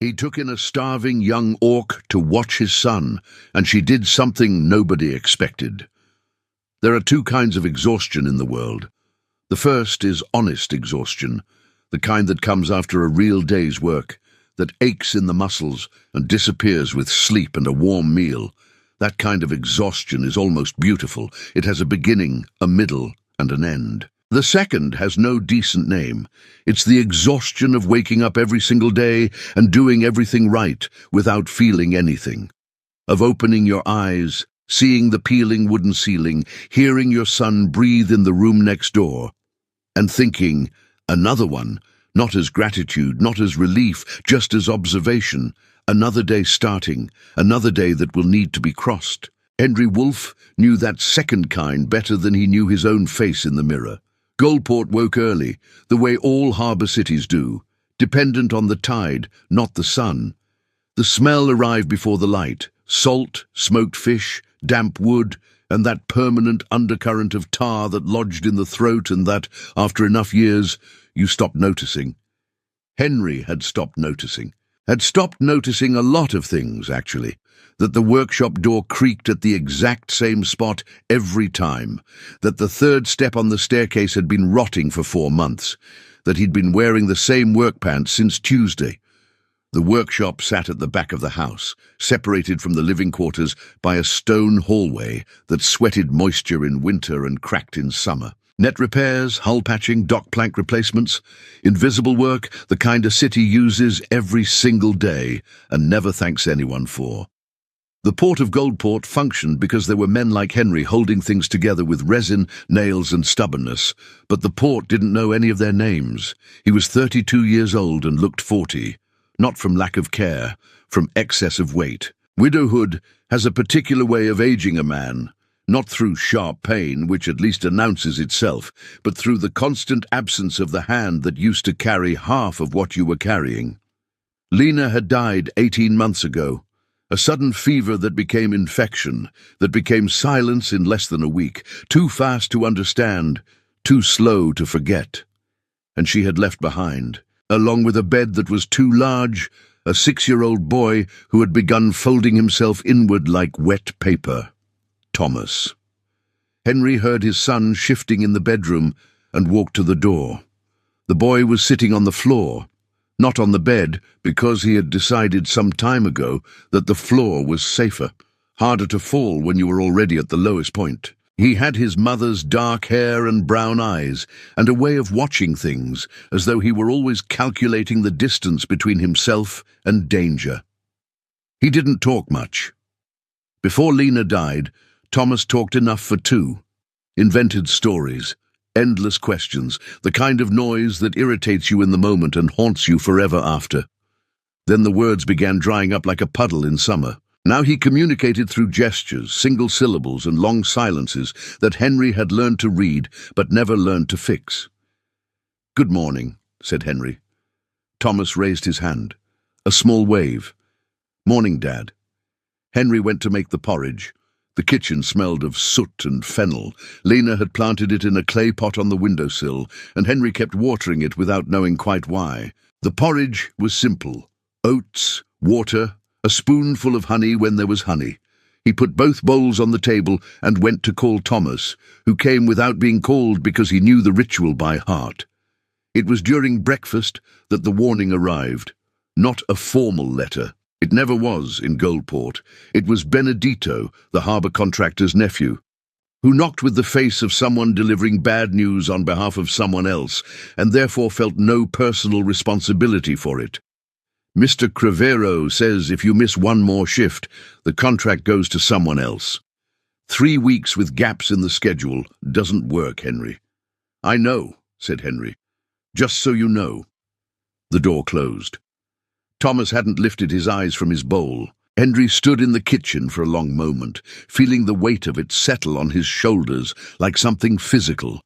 He took in a starving young orc to watch his son, and she did something nobody expected. There are two kinds of exhaustion in the world. The first is honest exhaustion, the kind that comes after a real day's work, that aches in the muscles and disappears with sleep and a warm meal. That kind of exhaustion is almost beautiful. It has a beginning, a middle, and an end. The second has no decent name. It's the exhaustion of waking up every single day and doing everything right without feeling anything. Of opening your eyes, seeing the peeling wooden ceiling, hearing your son breathe in the room next door, and thinking, another one, not as gratitude, not as relief, just as observation, another day starting, another day that will need to be crossed. Henry Wolfe knew that second kind better than he knew his own face in the mirror. Goldport woke early, the way all harbour cities do, dependent on the tide, not the sun. The smell arrived before the light, salt, smoked fish, damp wood, and that permanent undercurrent of tar that lodged in the throat and that, after enough years, you stopped noticing. Henry had stopped noticing. Had stopped noticing a lot of things, actually. That the workshop door creaked at the exact same spot every time, that the third step on the staircase had been rotting for 4 months, that he'd been wearing the same work pants since Tuesday. The workshop sat at the back of the house, separated from the living quarters by a stone hallway that sweated moisture in winter and cracked in summer. Net repairs, hull patching, dock plank replacements, invisible work, the kind a city uses every single day and never thanks anyone for. The port of Goldport functioned because there were men like Henry holding things together with resin, nails and stubbornness, but the port didn't know any of their names. He was 32 years old and looked 40, not from lack of care, from excess of weight. Widowhood has a particular way of aging a man, not through sharp pain, which at least announces itself, but through the constant absence of the hand that used to carry half of what you were carrying. Lena had died 18 months ago. A sudden fever that became infection, that became silence in less than a week, too fast to understand, too slow to forget. And she had left behind, along with a bed that was too large, a 6-year-old boy who had begun folding himself inward like wet paper. Thomas. Henry heard his son shifting in the bedroom and walked to the door. The boy was sitting on the floor, not on the bed, because he had decided some time ago that the floor was safer, harder to fall when you were already at the lowest point. He had his mother's dark hair and brown eyes, and a way of watching things, as though he were always calculating the distance between himself and danger. He didn't talk much. Before Lena died, Thomas talked enough for 2, invented stories, endless questions, the kind of noise that irritates you in the moment and haunts you forever after. Then the words began drying up like a puddle in summer. Now he communicated through gestures, single syllables and long silences that Henry had learned to read but never learned to fix. "Good morning," said Henry. Thomas raised his hand. A small wave. "Morning, Dad." Henry went to make the porridge. The kitchen smelled of soot and fennel. Lena had planted it in a clay pot on the windowsill, and Henry kept watering it without knowing quite why. The porridge was simple. Oats, water, a spoonful of honey when there was honey. He put both bowls on the table and went to call Thomas, who came without being called because he knew the ritual by heart. It was during breakfast that the warning arrived. Not a formal letter. It never was in Goldport. It was Benedito, the harbour contractor's nephew, who knocked with the face of someone delivering bad news on behalf of someone else, and therefore felt no personal responsibility for it. "Mr. Crevero says if you miss one more shift, the contract goes to someone else. 3 weeks with gaps in the schedule doesn't work, Henry." "I know," said Henry. "Just so you know." The door closed. Thomas hadn't lifted his eyes from his bowl. Henry stood in the kitchen for a long moment, feeling the weight of it settle on his shoulders like something physical.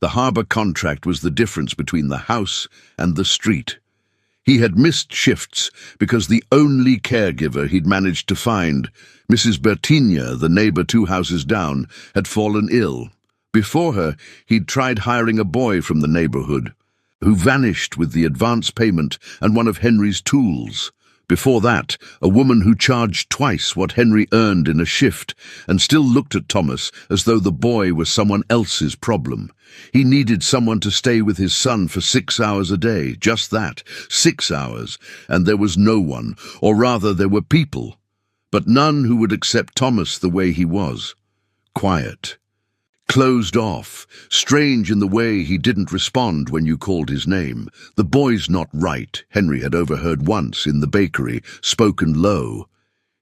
The harbour contract was the difference between the house and the street. He had missed shifts because the only caregiver he'd managed to find, Mrs. Bertigna, the neighbour 2 houses down, had fallen ill. Before her, he'd tried hiring a boy from the neighbourhood, who vanished with the advance payment and one of Henry's tools. Before that, a woman who charged twice what Henry earned in a shift and still looked at Thomas as though the boy was someone else's problem. He needed someone to stay with his son for 6 hours a day, just that, 6 hours, and there was no one, or rather there were people, but none who would accept Thomas the way he was. Quiet. Closed off, strange in the way he didn't respond when you called his name. "The boy's not right," Henry had overheard once in the bakery, spoken low.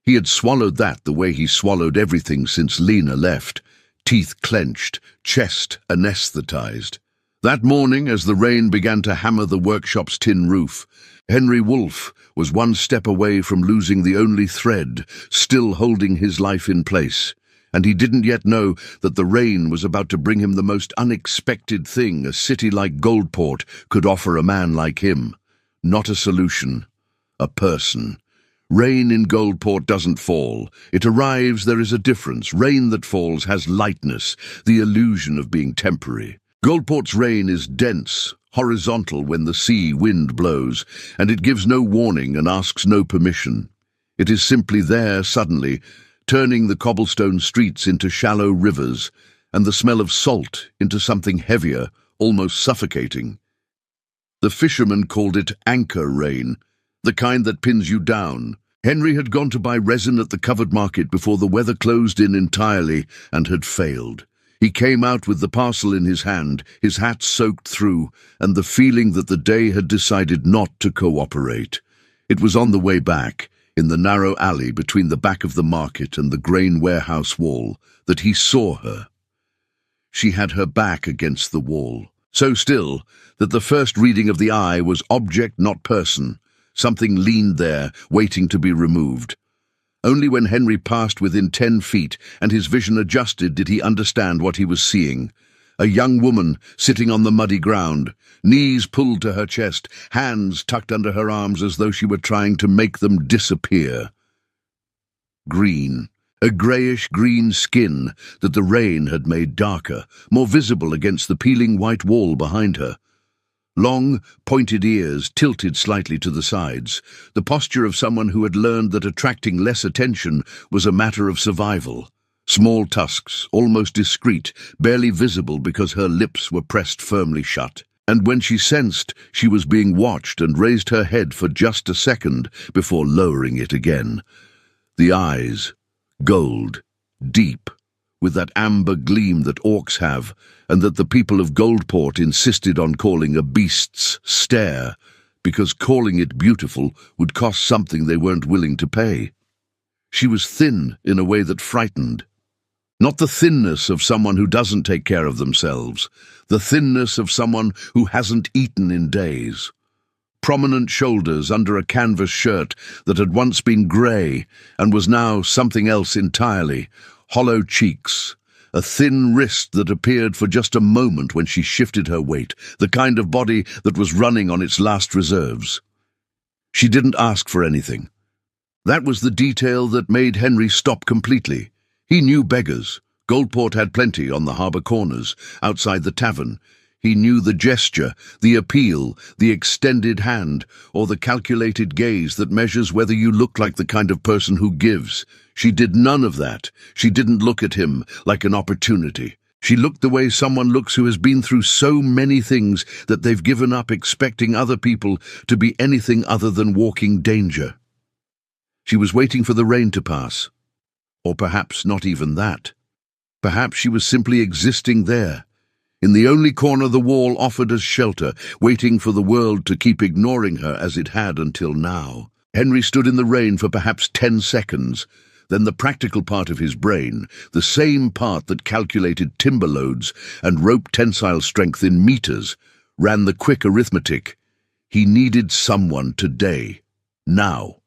He had swallowed that the way he swallowed everything since Lena left, teeth clenched, chest anesthetized. That morning, as the rain began to hammer the workshop's tin roof, Henry Wolfe was one step away from losing the only thread still holding his life in place. And he didn't yet know that the rain was about to bring him the most unexpected thing a city like Goldport could offer a man like him. Not a solution, a person. Rain in Goldport doesn't fall. It arrives, there is a difference. Rain that falls has lightness, the illusion of being temporary. Goldport's rain is dense, horizontal when the sea wind blows, and it gives no warning and asks no permission. It is simply there suddenly, turning the cobblestone streets into shallow rivers, and the smell of salt into something heavier, almost suffocating. The fishermen called it anchor rain, the kind that pins you down. Henry had gone to buy resin at the covered market before the weather closed in entirely and had failed. He came out with the parcel in his hand, his hat soaked through, and the feeling that the day had decided not to cooperate. It was on the way back, in the narrow alley between the back of the market and the grain warehouse wall, that he saw her. She had her back against the wall, so still that the first reading of the eye was object, not person. Something leaned there, waiting to be removed. Only when Henry passed within 10 feet and his vision adjusted did he understand what he was seeing. A young woman sitting on the muddy ground, knees pulled to her chest, hands tucked under her arms as though she were trying to make them disappear. Green, a greyish-green skin that the rain had made darker, more visible against the peeling white wall behind her. Long, pointed ears tilted slightly to the sides, the posture of someone who had learned that attracting less attention was a matter of survival. Small tusks, almost discreet, barely visible because her lips were pressed firmly shut. And when she sensed she was being watched and raised her head for just a second before lowering it again. The eyes, gold, deep, with that amber gleam that orcs have, and that the people of Goldport insisted on calling a beast's stare, because calling it beautiful would cost something they weren't willing to pay. She was thin in a way that frightened. Not the thinness of someone who doesn't take care of themselves, the thinness of someone who hasn't eaten in days. Prominent shoulders under a canvas shirt that had once been grey and was now something else entirely, hollow cheeks, a thin wrist that appeared for just a moment when she shifted her weight, the kind of body that was running on its last reserves. She didn't ask for anything. That was the detail that made Henry stop completely. He knew beggars. Goldport had plenty on the harbour corners, outside the tavern. He knew the gesture, the appeal, the extended hand, or the calculated gaze that measures whether you look like the kind of person who gives. She did none of that. She didn't look at him like an opportunity. She looked the way someone looks who has been through so many things that they've given up expecting other people to be anything other than walking danger. She was waiting for the rain to pass. Or perhaps not even that. Perhaps she was simply existing there, in the only corner the wall offered as shelter, waiting for the world to keep ignoring her as it had until now. Henry stood in the rain for perhaps 10 seconds. Then the practical part of his brain, the same part that calculated timber loads and rope tensile strength in meters, ran the quick arithmetic. He needed someone today. Now.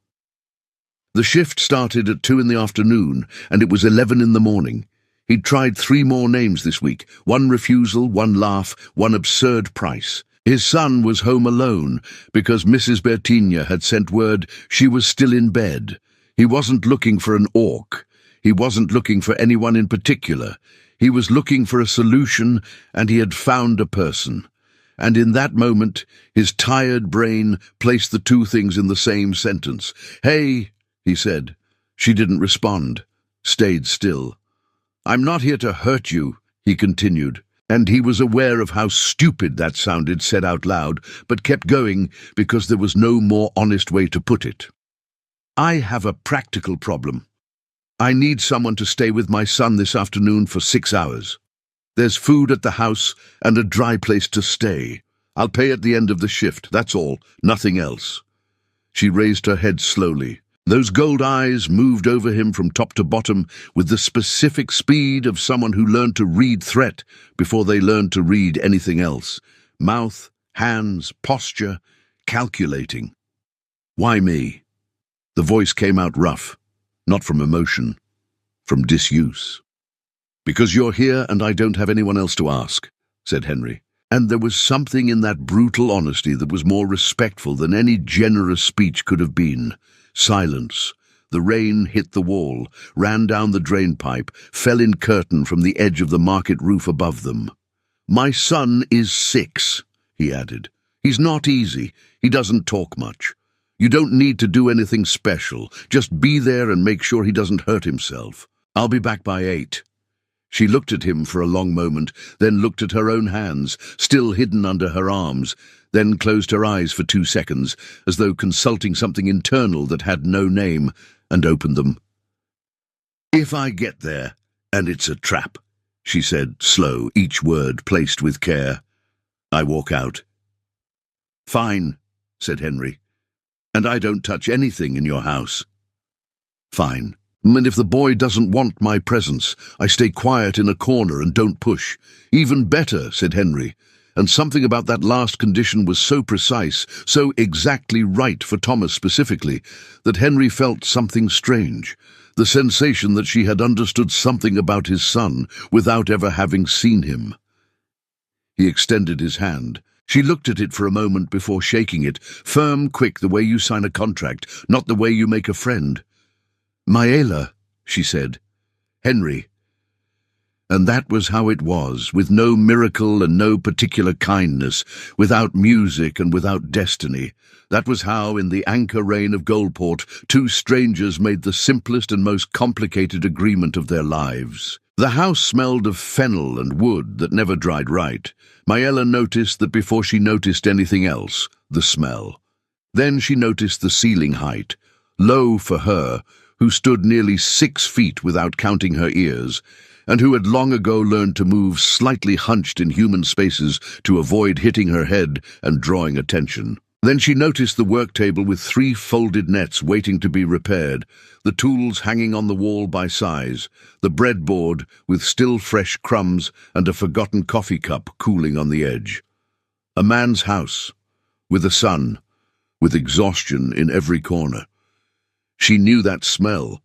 The shift started at 2 in the afternoon, and it was 11 in the morning. He'd tried 3 more names this week, 1 refusal, 1 laugh, 1 absurd price. His son was home alone, because Mrs. Bertigna had sent word she was still in bed. He wasn't looking for an orc. He wasn't looking for anyone in particular. He was looking for a solution, and he had found a person. And in that moment, his tired brain placed the two things in the same sentence. "Hey," he said. She didn't respond, stayed still. "I'm not here to hurt you," he continued, and he was aware of how stupid that sounded said out loud, but kept going because there was no more honest way to put it. "I have a practical problem. I need someone to stay with my son this afternoon for 6 hours. There's food at the house and a dry place to stay. I'll pay at the end of the shift, that's all, nothing else." She raised her head slowly. Those gold eyes moved over him from top to bottom with the specific speed of someone who learned to read threat before they learned to read anything else. Mouth, hands, posture, calculating. "Why me?" The voice came out rough, not from emotion, from disuse. "Because you're here and I don't have anyone else to ask," said Henry. And there was something in that brutal honesty that was more respectful than any generous speech could have been. Silence. The rain hit the wall, ran down the drain pipe, fell in curtain from the edge of the market roof above them. "My son is 6, he added. "He's not easy. He doesn't talk much. You don't need to do anything special. Just be there and make sure he doesn't hurt himself. I'll be back by 8. She looked at him for a long moment, then looked at her own hands, still hidden under her arms, then closed her eyes for 2 seconds, as though consulting something internal that had no name, and opened them. "If I get there, and it's a trap," she said, slow, each word placed with care, "I walk out." "Fine," said Henry. "And I don't touch anything in your house." "Fine. And if the boy doesn't want my presence, I stay quiet in a corner and don't push." "Even better," said Henry, and something about that last condition was so precise, so exactly right for Thomas specifically, that Henry felt something strange, the sensation that she had understood something about his son without ever having seen him. He extended his hand. She looked at it for a moment before shaking it, firm, quick, the way you sign a contract, not the way you make a friend. "Maela," she said. "Henry." And that was how it was, with no miracle and no particular kindness, without music and without destiny. That was how, in the anchor rain of Goldport, two strangers made the simplest and most complicated agreement of their lives. The house smelled of fennel and wood that never dried right. Maela noticed that before she noticed anything else, the smell. Then she noticed the ceiling height, low for her, who stood nearly 6 feet without counting her ears, and who had long ago learned to move slightly hunched in human spaces to avoid hitting her head and drawing attention. Then she noticed the work table with 3 folded nets waiting to be repaired, the tools hanging on the wall by size, the breadboard with still fresh crumbs and a forgotten coffee cup cooling on the edge. A man's house, with a son, with exhaustion in every corner. She knew that smell,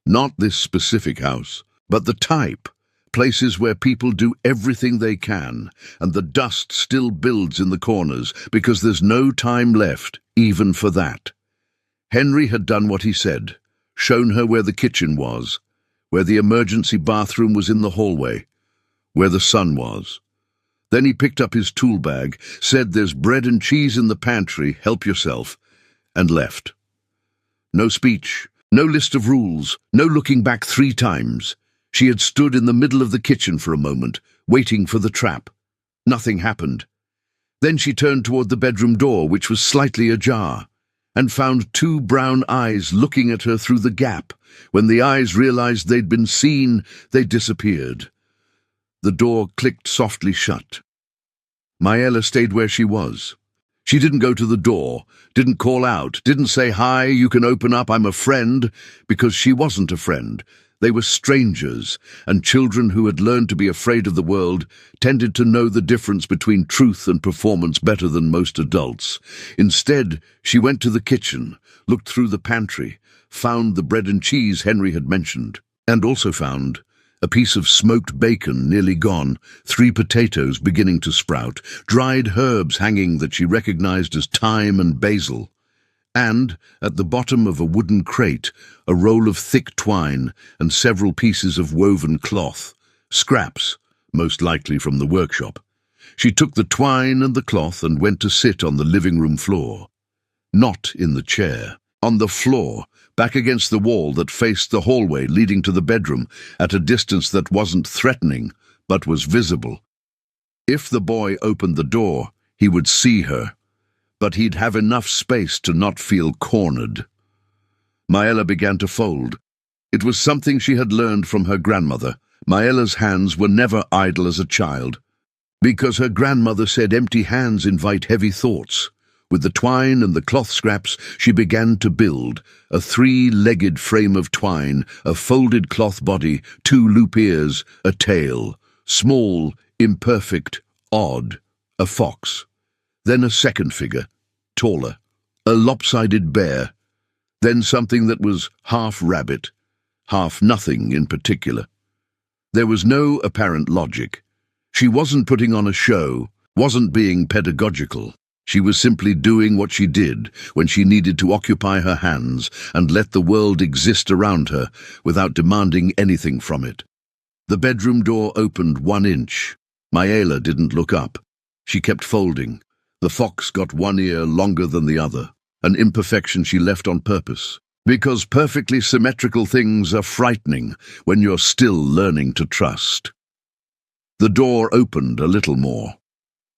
not this specific house, but the type, places where people do everything they can, and the dust still builds in the corners because there's no time left, even for that. Henry had done what he said, shown her where the kitchen was, where the emergency bathroom was in the hallway, where the son was. Then he picked up his tool bag, said, "There's bread and cheese in the pantry, help yourself," and left. No speech, no list of rules, no looking back 3 times. She had stood in the middle of the kitchen for a moment, waiting for the trap. Nothing happened. Then she turned toward the bedroom door, which was slightly ajar, and found 2 brown eyes looking at her through the gap. When the eyes realized they'd been seen, they disappeared. The door clicked softly shut. Maela stayed where she was. She didn't go to the door, didn't call out, didn't say, "Hi, you can open up, I'm a friend," because she wasn't a friend. They were strangers, and children who had learned to be afraid of the world tended to know the difference between truth and performance better than most adults. Instead, she went to the kitchen, looked through the pantry, found the bread and cheese Henry had mentioned, and also found a piece of smoked bacon nearly gone, 3 potatoes beginning to sprout, dried herbs hanging that she recognized as thyme and basil, and, at the bottom of a wooden crate, a roll of thick twine and several pieces of woven cloth, scraps, most likely from the workshop. She took the twine and the cloth and went to sit on the living room floor. Not in the chair, on the floor, back against the wall that faced the hallway leading to the bedroom, at a distance that wasn't threatening, but was visible. If the boy opened the door, he would see her, but he'd have enough space to not feel cornered. Maela began to fold. It was something she had learned from her grandmother. Maela's hands were never idle as a child, because her grandmother said empty hands invite heavy thoughts. With the twine and the cloth scraps, she began to build a three-legged frame of twine, a folded cloth body, 2 loop ears, a tail, small, imperfect, odd, a fox. Then a second figure, taller, a lopsided bear, then something that was half rabbit, half nothing in particular. There was no apparent logic. She wasn't putting on a show, wasn't being pedagogical. She was simply doing what she did when she needed to occupy her hands and let the world exist around her without demanding anything from it. The bedroom door opened 1 inch. Maela didn't look up. She kept folding. The fox got 1 ear longer than the other, an imperfection she left on purpose, because perfectly symmetrical things are frightening when you're still learning to trust. The door opened a little more.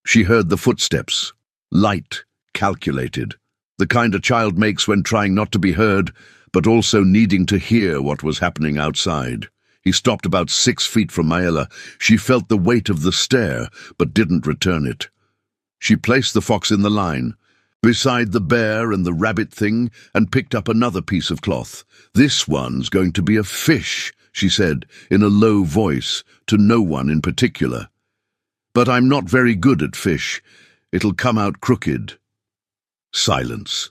She heard the footsteps. Light, calculated, the kind a child makes when trying not to be heard, but also needing to hear what was happening outside. He stopped about 6 feet from Maela. She felt the weight of the stare, but didn't return it. She placed the fox in the line, beside the bear and the rabbit thing, and picked up another piece of cloth. "This one's going to be a fish," she said, in a low voice, to no one in particular. "But I'm not very good at fish. It'll come out crooked." Silence.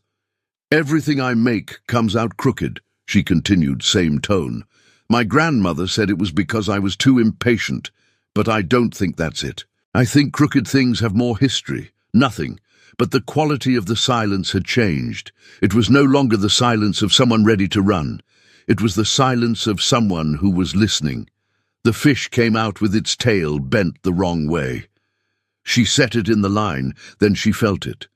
"Everything I make comes out crooked," she continued, same tone. "My grandmother said it was because I was too impatient, but I don't think that's it. I think crooked things have more history, nothing, but the quality of the silence had changed. It was no longer the silence of someone ready to run. It was the silence of someone who was listening. The fish came out with its tail bent the wrong way. She set it in the line, then she felt it.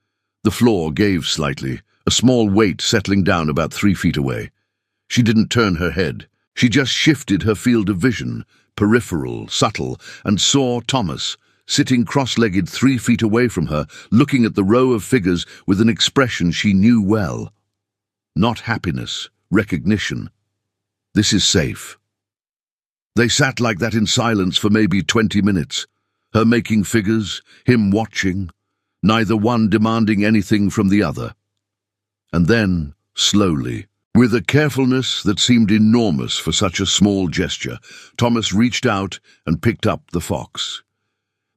The floor gave slightly, a small weight settling down about 3 feet away. She didn't turn her head. She just shifted her field of vision, peripheral, subtle, and saw Thomas, sitting cross-legged 3 feet away from her, looking at the row of figures with an expression she knew well. Not happiness, recognition. This is safe. They sat like that in silence for maybe 20 minutes. Her making figures, him watching, neither one demanding anything from the other. And then, slowly, with a carefulness that seemed enormous for such a small gesture, Thomas reached out and picked up the fox.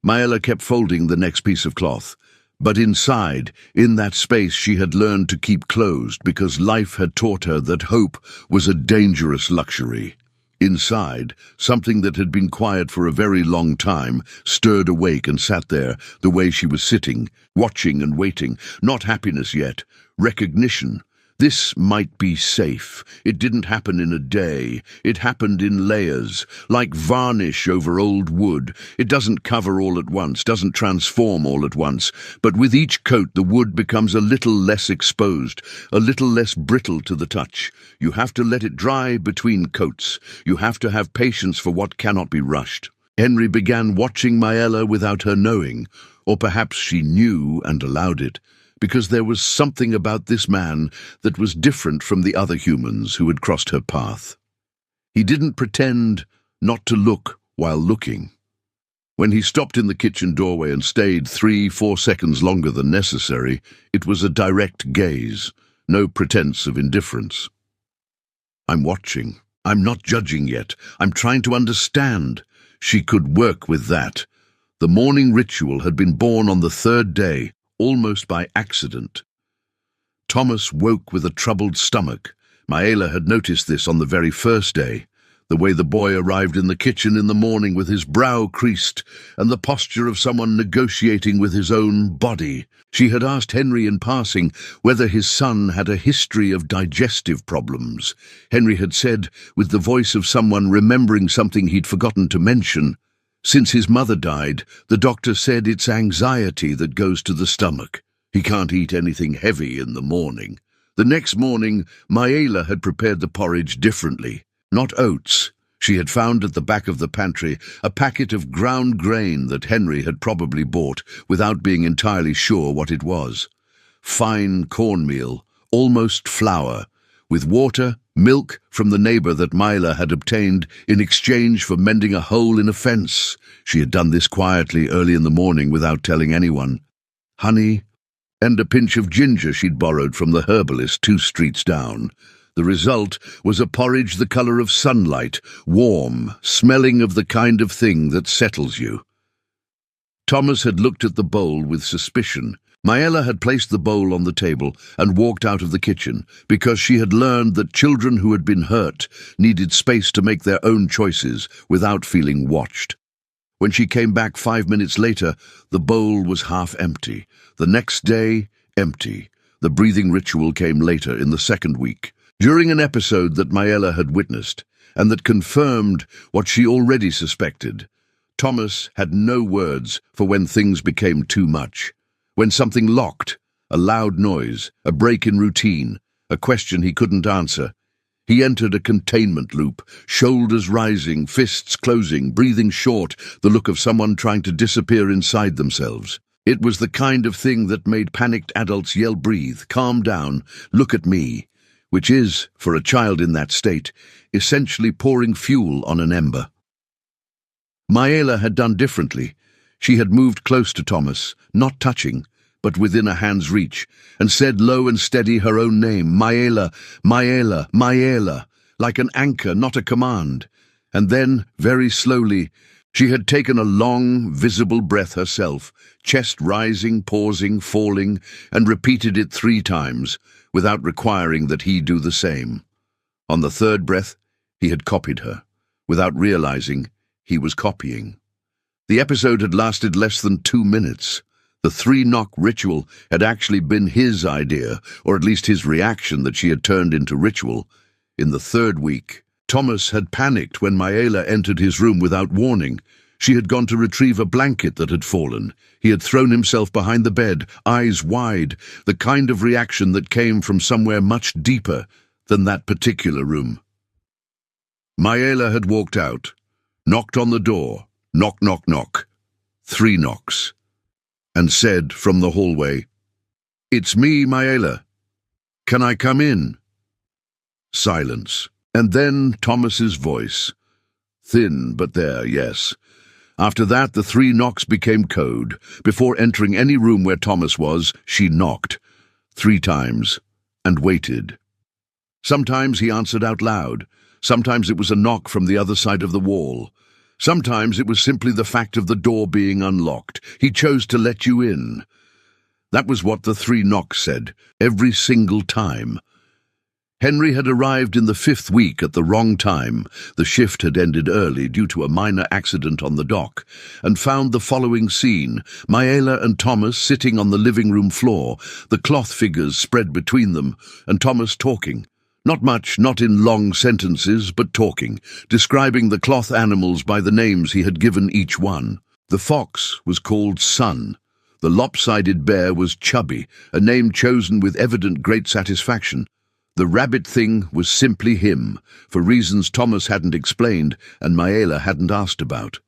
Maela kept folding the next piece of cloth, but inside, in that space she had learned to keep closed because life had taught her that hope was a dangerous luxury. Inside, something that had been quiet for a very long time stirred awake and sat there, the way she was sitting, watching and waiting. Not happiness yet, recognition. This might be safe. It didn't happen in a day. It happened in layers, like varnish over old wood. It doesn't cover all at once, doesn't transform all at once, but with each coat the wood becomes a little less exposed, a little less brittle to the touch. You have to let it dry between coats. You have to have patience for what cannot be rushed. Henry began watching Maela without her knowing, or perhaps she knew and allowed it, because there was something about this man that was different from the other humans who had crossed her path. He didn't pretend not to look while looking. When he stopped in the kitchen doorway and stayed 3-4 seconds longer than necessary, it was a direct gaze, no pretense of indifference. "I'm watching. I'm not judging yet. I'm trying to understand." She could work with that. The morning ritual had been born on the 3rd day, almost by accident. Thomas woke with a troubled stomach. Maela had noticed this on the very first day, the way the boy arrived in the kitchen in the morning with his brow creased and the posture of someone negotiating with his own body. She had asked Henry in passing whether his son had a history of digestive problems. Henry had said, with the voice of someone remembering something he'd forgotten to mention, Since his mother died, the doctor said it's anxiety that goes to the stomach. He can't eat anything heavy in the morning. The next morning, Maela had prepared the porridge differently. Not oats. She had found at the back of the pantry a packet of ground grain that Henry had probably bought without being entirely sure what it was. Fine cornmeal, almost flour, with water, milk from the neighbour that Maela had obtained in exchange for mending a hole in a fence. She had done this quietly early in the morning without telling anyone. Honey, and a pinch of ginger she'd borrowed from the herbalist 2 streets down. The result was a porridge the colour of sunlight, warm, smelling of the kind of thing that settles you. Thomas had looked at the bowl with suspicion. Maela had placed the bowl on the table and walked out of the kitchen because she had learned that children who had been hurt needed space to make their own choices without feeling watched. When she came back 5 minutes later, the bowl was half empty. The next day, empty. The breathing ritual came later in the 2nd week, during an episode that Maela had witnessed, and that confirmed what she already suspected. Thomas had no words for when things became too much. When something locked, a loud noise, a break in routine, a question he couldn't answer. He entered a containment loop, shoulders rising, fists closing, breathing short, the look of someone trying to disappear inside themselves. It was the kind of thing that made panicked adults yell, "Breathe, calm down, look at me," which is, for a child in that state, essentially pouring fuel on an ember. Maela had done differently. She had moved close to Thomas, not touching, but within a hand's reach, and said low and steady her own name, Maela, Maela, Maela, like an anchor, not a command. And then, very slowly, she had taken a long, visible breath herself, chest rising, pausing, falling, and repeated it 3 times, without requiring that he do the same. On the 3rd breath, he had copied her, without realizing he was copying. The episode had lasted less than 2 minutes. The 3-knock ritual had actually been his idea, or at least his reaction that she had turned into ritual. In the 3rd week, Thomas had panicked when Maela entered his room without warning. She had gone to retrieve a blanket that had fallen. He had thrown himself behind the bed, eyes wide, the kind of reaction that came from somewhere much deeper than that particular room. Maela had walked out, knocked on the door, knock, knock, knock, 3 knocks, and said from the hallway, "It's me, Maela. Can I come in?" Silence. And then Thomas's voice. Thin, but there, yes. After that, the 3 knocks became code. Before entering any room where Thomas was, she knocked 3 times and waited. Sometimes he answered out loud. Sometimes it was a knock from the other side of the wall. Sometimes it was simply the fact of the door being unlocked. He chose to let you in. That was what the 3 knocks said, every single time. Henry had arrived in the 5th week at the wrong time. The shift had ended early due to a minor accident on the dock, and found the following scene: Maela and Thomas sitting on the living room floor, the cloth figures spread between them, and Thomas talking. Not much, not in long sentences, but talking, describing the cloth animals by the names he had given each one. The fox was called Sun. The lopsided bear was Chubby, a name chosen with evident great satisfaction. The rabbit thing was simply him, for reasons Thomas hadn't explained and Maela hadn't asked about.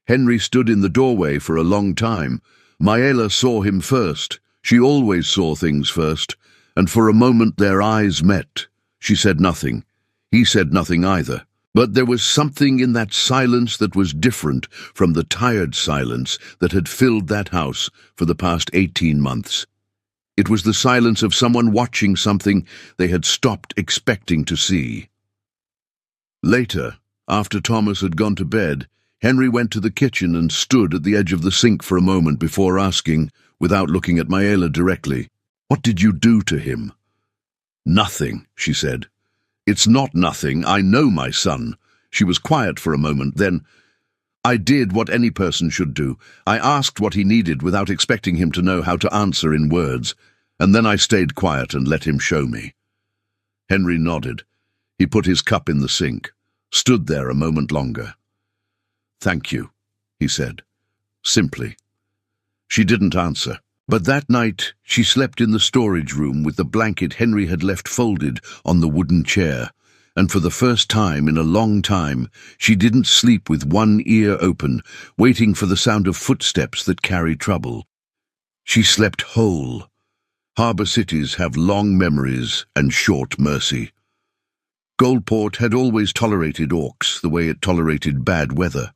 Henry stood in the doorway for a long time. Maela saw him first. She always saw things first, and for a moment their eyes met. She said nothing. He said nothing either. But there was something in that silence that was different from the tired silence that had filled that house for the past 18 months. It was the silence of someone watching something they had stopped expecting to see. Later, after Thomas had gone to bed, Henry went to the kitchen and stood at the edge of the sink for a moment before asking, without looking at Maela directly, "What did you do to him?" "Nothing," she said. "It's not nothing. I know my son." She was quiet for a moment, then, "I did what any person should do. I asked what he needed without expecting him to know how to answer in words, and then I stayed quiet and let him show me." Henry nodded. He put his cup in the sink, stood there a moment longer. "Thank you," he said, simply. She didn't answer. But that night she slept in the storage room with the blanket Henry had left folded on the wooden chair, and for the first time in a long time she didn't sleep with one ear open, waiting for the sound of footsteps that carry trouble. She slept whole. Harbour cities have long memories and short mercy. Goldport had always tolerated orcs the way it tolerated bad weather,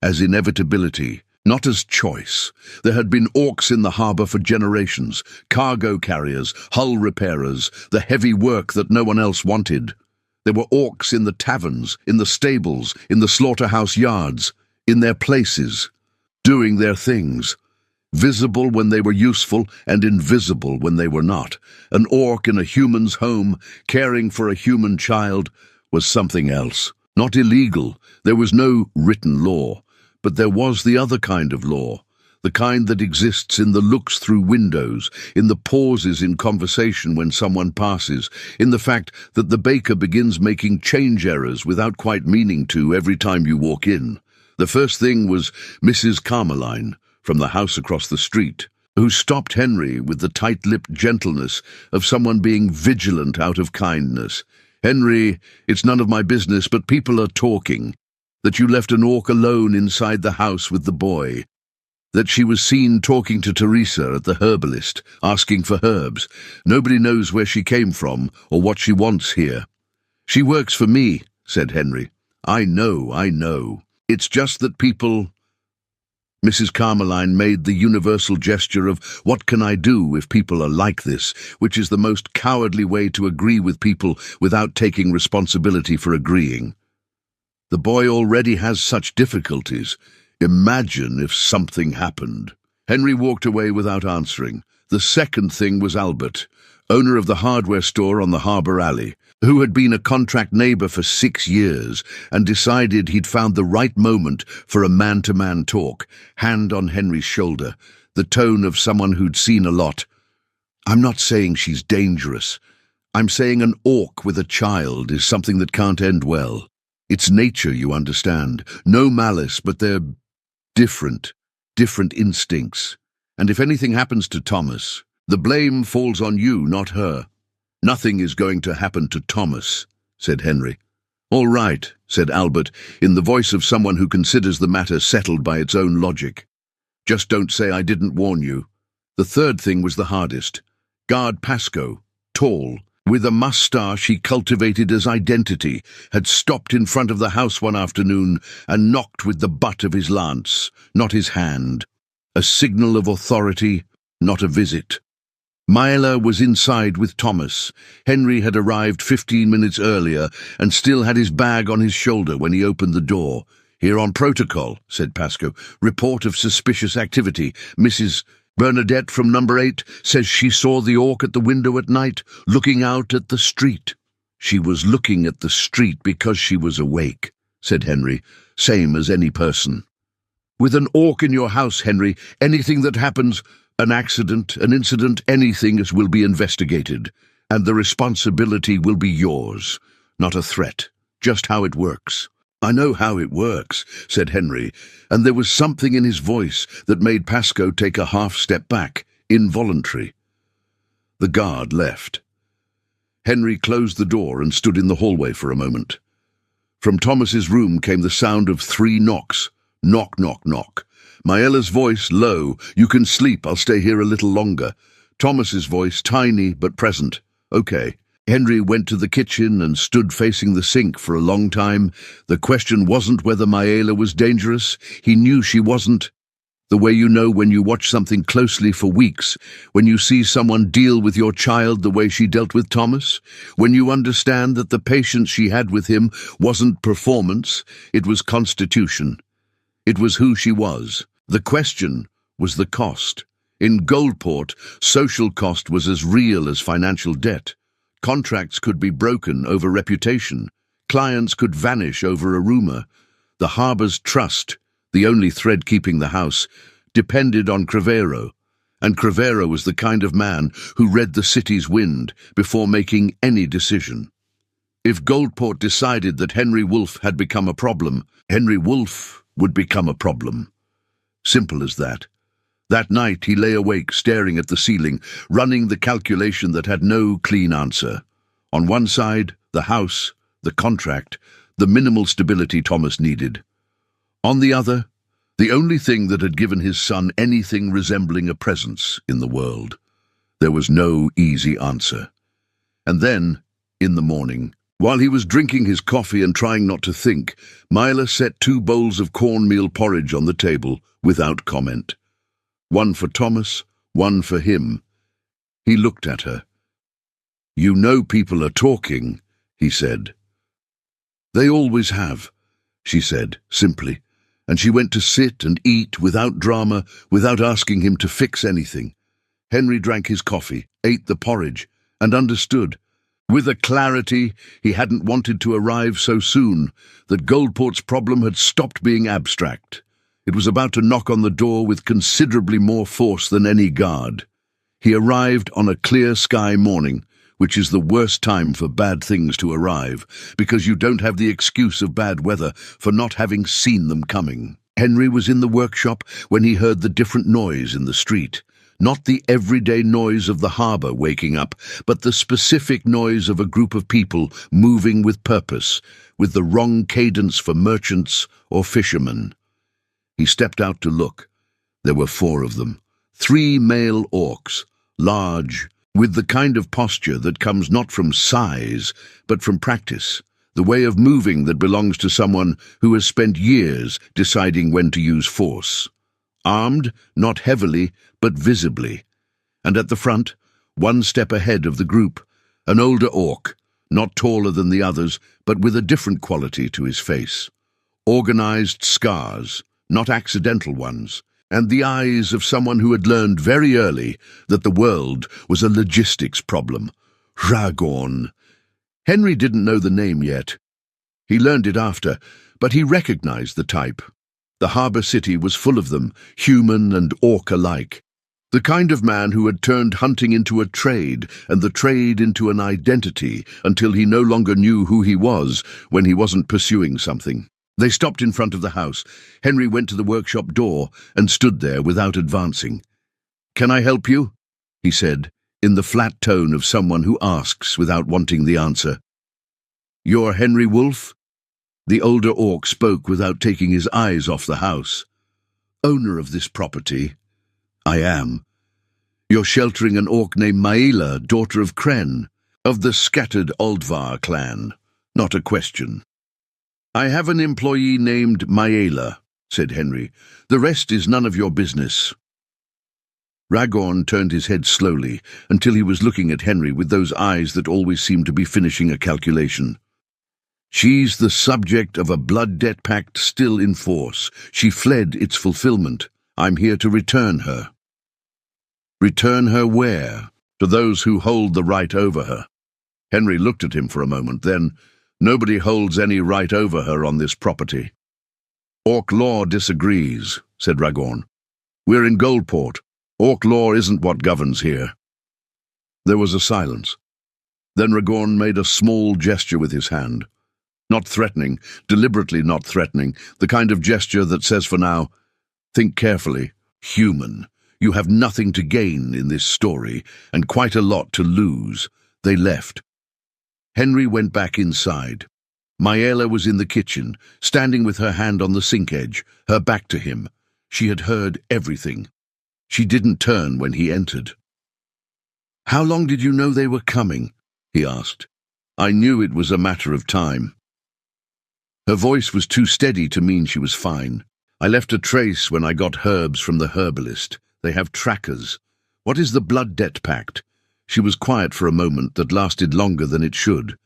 as inevitability, not as choice. There had been orcs in the harbour for generations, cargo carriers, hull repairers, the heavy work that no one else wanted. There were orcs in the taverns, in the stables, in the slaughterhouse yards, in their places, doing their things, visible when they were useful and invisible when they were not. An orc in a human's home, caring for a human child, was something else. Not illegal. There was no written law. But there was the other kind of law, the kind that exists in the looks through windows, in the pauses in conversation when someone passes, in the fact that the baker begins making change errors without quite meaning to every time you walk in. The first thing was Mrs. Carmeline, from the house across the street, who stopped Henry with the tight-lipped gentleness of someone being vigilant out of kindness. "Henry, it's none of my business, but people are talking. That you left an orc alone inside the house with the boy. That she was seen talking to Teresa at the herbalist, asking for herbs. Nobody knows where she came from or what she wants here." "She works for me," said Henry. I know. It's just that people—" Mrs. Carmeline made the universal gesture of, "What can I do if people are like this?" which is the most cowardly way to agree with people without taking responsibility for agreeing. "The boy already has such difficulties. Imagine if something happened." Henry walked away without answering. The second thing was Albert, owner of the hardware store on the harbour alley, who had been a contract neighbour for 6 years and decided he'd found the right moment for a man-to-man talk, hand on Henry's shoulder, the tone of someone who'd seen a lot. "I'm not saying she's dangerous. I'm saying an orc with a child is something that can't end well. It's nature, you understand. No malice, but they're different instincts. And if anything happens to Thomas, the blame falls on you, not her." "Nothing is going to happen to Thomas," said Henry. "All right," said Albert, in the voice of someone who considers the matter settled by its own logic. "Just don't say I didn't warn you." The third thing was the hardest. Guard Pascoe, tall, with a moustache he cultivated as identity, had stopped in front of the house one afternoon and knocked with the butt of his lance, not his hand. A signal of authority, not a visit. Myla was inside with Thomas. Henry had arrived 15 minutes earlier and still had his bag on his shoulder when he opened the door. "Here on protocol," said Pascoe. "Report of suspicious activity. Mrs. Bernadette from number 8 says she saw the orc at the window at night, looking out at the street." "She was looking at the street because she was awake," said Henry, "same as any person." "With an orc in your house, Henry, anything that happens, an accident, an incident, anything will be investigated, and the responsibility will be yours, not a threat, just how it works." "I know how it works," said Henry, and there was something in his voice that made Pascoe take a half-step back, involuntary. The guard left. Henry closed the door and stood in the hallway for a moment. From Thomas's room came the sound of 3 knocks. Knock, knock, knock. Maella's voice low. "You can sleep, I'll stay here a little longer." Thomas's voice tiny but present. "Okay." Henry went to the kitchen and stood facing the sink for a long time. The question wasn't whether Maela was dangerous. He knew she wasn't. The way you know when you watch something closely for weeks, when you see someone deal with your child the way she dealt with Thomas, when you understand that the patience she had with him wasn't performance, it was constitution. It was who she was. The question was the cost. In Goldport, social cost was as real as financial debt. Contracts could be broken over reputation. Clients could vanish over a rumour. The harbour's trust, the only thread keeping the house, depended on Crevero, and Crevero was the kind of man who read the city's wind before making any decision. If Goldport decided that Henry Wolfe had become a problem, Henry Wolfe would become a problem. Simple as that. That night he lay awake staring at the ceiling, running the calculation that had no clean answer. On one side, the house, the contract, the minimal stability Thomas needed. On the other, the only thing that had given his son anything resembling a presence in the world. There was no easy answer. And then, in the morning, while he was drinking his coffee and trying not to think, Myla set 2 bowls of cornmeal porridge on the table without comment. One for Thomas, one for him. He looked at her. "You know people are talking," he said. "They always have," she said, simply, and she went to sit and eat without drama, without asking him to fix anything. Henry drank his coffee, ate the porridge, and understood, with a clarity he hadn't wanted to arrive so soon, that Goldport's problem had stopped being abstract. It was about to knock on the door with considerably more force than any guard. He arrived on a clear sky morning, which is the worst time for bad things to arrive, because you don't have the excuse of bad weather for not having seen them coming. Henry was in the workshop when he heard the different noise in the street. Not the everyday noise of the harbour waking up, but the specific noise of a group of people moving with purpose, with the wrong cadence for merchants or fishermen. He stepped out to look. There were 4 of them, 3 male orcs, large, with the kind of posture that comes not from size, but from practice, the way of moving that belongs to someone who has spent years deciding when to use force. Armed, not heavily, but visibly. And at the front, 1 step ahead of the group, an older orc, not taller than the others, but with a different quality to his face. Organized scars, not accidental ones, and the eyes of someone who had learned very early that the world was a logistics problem. Ragorn. Henry didn't know the name yet. He learned it after, but he recognized the type. The harbour city was full of them, human and orc alike. The kind of man who had turned hunting into a trade, and the trade into an identity, until he no longer knew who he was when he wasn't pursuing something. They stopped in front of the house. Henry went to the workshop door and stood there without advancing. "Can I help you?" he said, in the flat tone of someone who asks without wanting the answer. "You're Henry Wolfe?" The older orc spoke without taking his eyes off the house. "Owner of this property?" "I am." "You're sheltering an orc named Maela, daughter of Kren, of the scattered Aldvar clan." "Not a question." "I have an employee named Maela," said Henry. "The rest is none of your business." Ragorn turned his head slowly until he was looking at Henry with those eyes that always seemed to be finishing a calculation. "She's the subject of a blood debt pact still in force. She fled its fulfillment. I'm here to return her." "Return her where?" "To those who hold the right over her." Henry looked at him for a moment, then, "Nobody holds any right over her on this property." "Orc law disagrees," said Ragorn. "We're in Goldport. Orc law isn't what governs here." There was a silence. Then Ragorn made a small gesture with his hand. Not threatening, deliberately not threatening, the kind of gesture that says for now, "Think carefully, human. You have nothing to gain in this story, and quite a lot to lose." They left. Henry went back inside. Maela was in the kitchen, standing with her hand on the sink edge, her back to him. She had heard everything. She didn't turn when he entered. "How long did you know they were coming?" he asked. "I knew it was a matter of time." Her voice was too steady to mean she was fine. "I left a trace when I got herbs from the herbalist. They have trackers. What is the blood debt pact?" She was quiet for a moment that lasted longer than it should.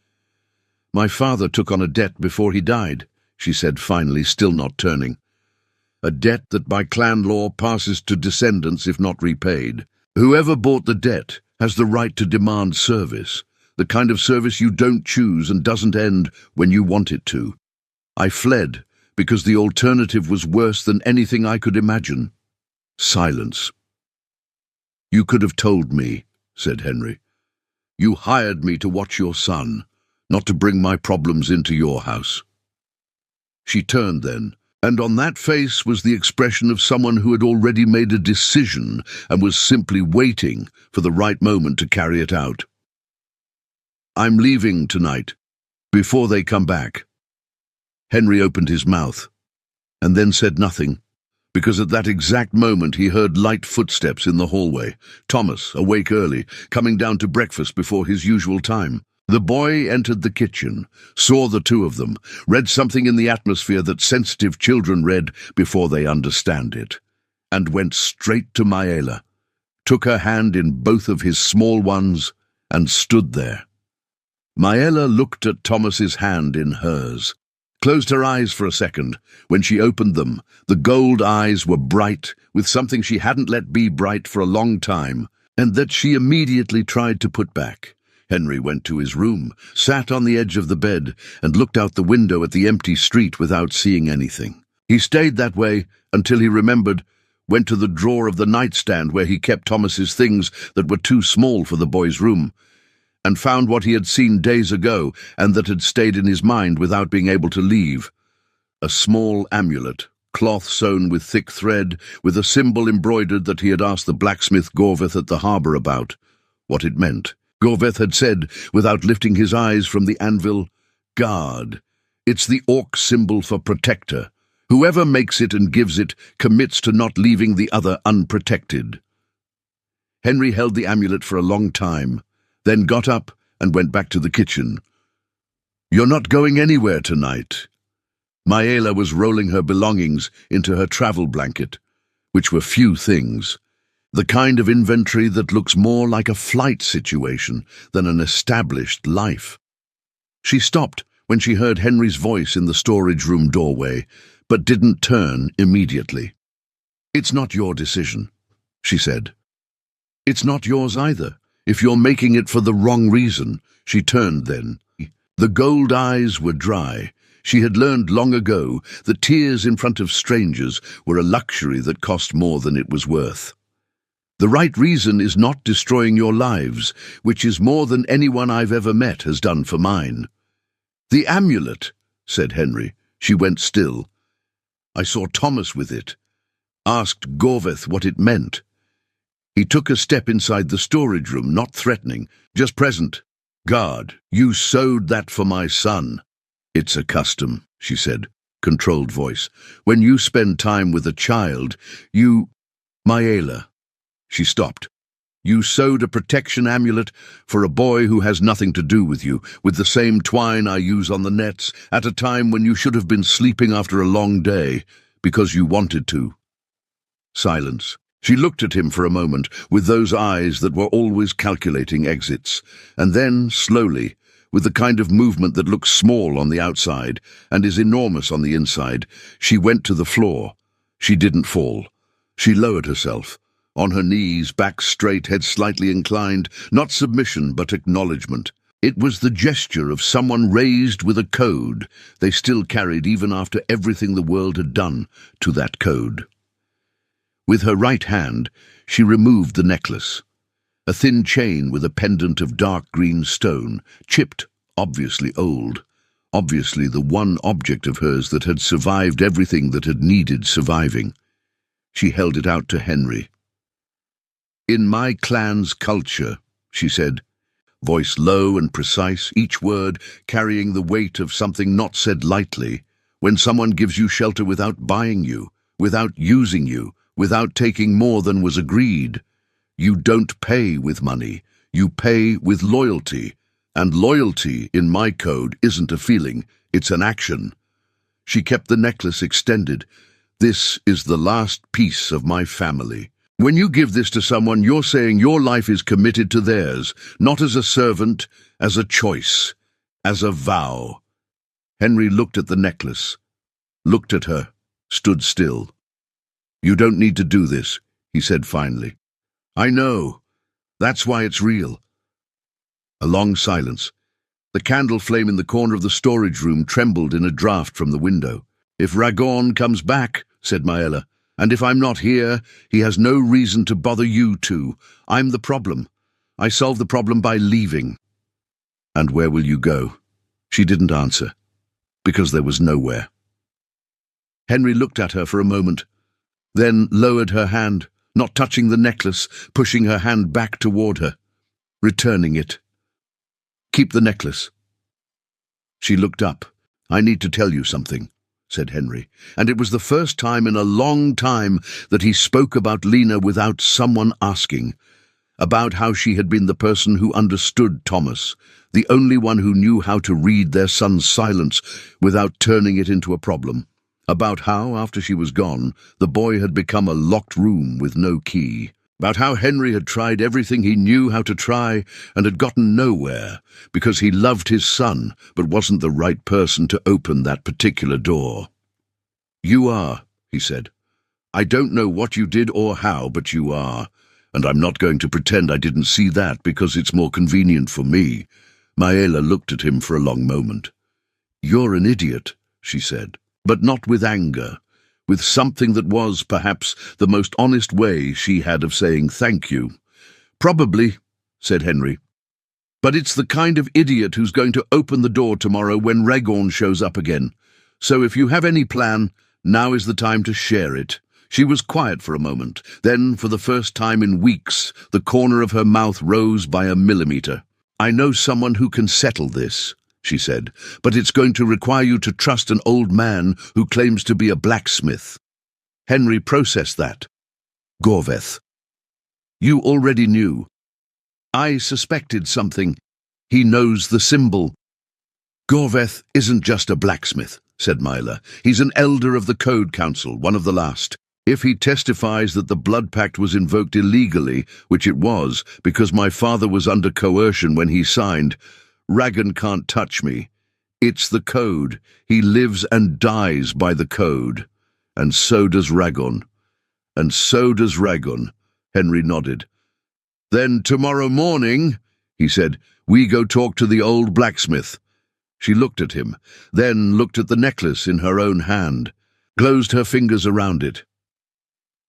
"My father took on a debt before he died," she said finally, still not turning. "A debt that by clan law passes to descendants if not repaid. Whoever bought the debt has the right to demand service, the kind of service you don't choose and doesn't end when you want it to. I fled because the alternative was worse than anything I could imagine." Silence. "You could have told me," said Henry. "You hired me to watch your son. not to bring my problems into your house." She turned then, and on that face was the expression of someone who had already made a decision and was simply waiting for the right moment to carry it out. "I'm leaving tonight, before they come back." Henry opened his mouth, and then said nothing, because at that exact moment he heard light footsteps in the hallway. Thomas, awake early, coming down to breakfast before his usual time. The boy entered the kitchen, saw the two of them, read something in the atmosphere that sensitive children read before they understand it, and went straight to Maela, took her hand in both of his small ones, and stood there. Maela looked at Thomas's hand in hers, closed her eyes for a second. When she opened them, the gold eyes were bright, with something she hadn't let be bright for a long time, and that she immediately tried to put back. Henry went to his room, sat on the edge of the bed, and looked out the window at the empty street without seeing anything. He stayed that way until he remembered, went to the drawer of the nightstand where he kept Thomas's things that were too small for the boy's room, and found what he had seen days ago and that had stayed in his mind without being able to leave. A small amulet, cloth sewn with thick thread, with a symbol embroidered that he had asked the blacksmith Gorveth at the harbour about. What it meant. Gorveth had said, without lifting his eyes from the anvil, "Guard. It's the orc symbol for protector. Whoever makes it and gives it commits to not leaving the other unprotected." Henry held the amulet for a long time, then got up and went back to the kitchen. "You're not going anywhere tonight." Maela was rolling her belongings into her travel blanket, which were few things. The kind of inventory that looks more like a flight situation than an established life. She stopped when she heard Henry's voice in the storage room doorway, but didn't turn immediately. "It's not your decision," she said. "It's not yours either, if you're making it for the wrong reason." She turned then. The gold eyes were dry. She had learned long ago that tears in front of strangers were a luxury that cost more than it was worth. The right reason is not destroying your lives, which is more than anyone I've ever met has done for mine. "The amulet," said Henry. She went still. "I saw Thomas with it. Asked Gorveth what it meant." He took a step inside the storage room, not threatening, just present. "Guard, you sewed that for my son." "It's a custom," she said, controlled voice. "When you spend time with a child, you—" "Maela." She stopped. "You sewed a protection amulet for a boy who has nothing to do with you, with the same twine I use on the nets, at a time when you should have been sleeping after a long day, because you wanted to." Silence. She looked at him for a moment, with those eyes that were always calculating exits, and then, slowly, with the kind of movement that looks small on the outside and is enormous on the inside, she went to the floor. She didn't fall. She lowered herself. On her knees, back straight, head slightly inclined, not submission but acknowledgement. It was the gesture of someone raised with a code they still carried even after everything the world had done to that code. With her right hand, she removed the necklace. A thin chain with a pendant of dark green stone, chipped, obviously old, obviously the one object of hers that had survived everything that had needed surviving. She held it out to Henry. "In my clan's culture," she said, voice low and precise, each word carrying the weight of something not said lightly, "when someone gives you shelter without buying you, without using you, without taking more than was agreed, you don't pay with money, you pay with loyalty, and loyalty, in my code, isn't a feeling, it's an action." She kept the necklace extended. "This is the last piece of my family. When you give this to someone, you're saying your life is committed to theirs, not as a servant, as a choice, as a vow." Henry looked at the necklace, looked at her, stood still. "You don't need to do this," he said finally. "I know. That's why it's real." A long silence. The candle flame in the corner of the storage room trembled in a draught from the window. "If Ragorn comes back," said Maela, "and if I'm not here, he has no reason to bother you two. I'm the problem. I solve the problem by leaving." "And where will you go?" She didn't answer, because there was nowhere. Henry looked at her for a moment, then lowered her hand, not touching the necklace, pushing her hand back toward her, returning it. "Keep the necklace." She looked up. "I need to tell you something," said Henry, and it was the first time in a long time that he spoke about Lena without someone asking, about how she had been the person who understood Thomas, the only one who knew how to read their son's silence without turning it into a problem, about how, after she was gone, the boy had become a locked room with no key, about how Henry had tried everything he knew how to try and had gotten nowhere because he loved his son but wasn't the right person to open that particular door. "You are," he said. "I don't know what you did or how, but you are, and I'm not going to pretend I didn't see that because it's more convenient for me." Maela looked at him for a long moment. "You're an idiot," she said, but not with anger, with something that was, perhaps, the most honest way she had of saying thank you. "Probably," said Henry. "But it's the kind of idiot who's going to open the door tomorrow when Ragorn shows up again. So if you have any plan, now is the time to share it." She was quiet for a moment. Then, for the first time in weeks, the corner of her mouth rose by a millimeter. "I know someone who can settle this," she said, "but it's going to require you to trust an old man who claims to be a blacksmith." Henry processed that. "Gorveth. You already knew." "I suspected something. He knows the symbol." "Gorveth isn't just a blacksmith," said Maela. "He's an elder of the Code Council, one of the last. If he testifies that the blood pact was invoked illegally, which it was, because my father was under coercion when he signed, Raggan can't touch me. It's the code. He lives and dies by the code. And so does Raggon." "And so does Raggon," Henry nodded. "Then tomorrow morning," he said, "we go talk to the old blacksmith." She looked at him, then looked at the necklace in her own hand, closed her fingers around it.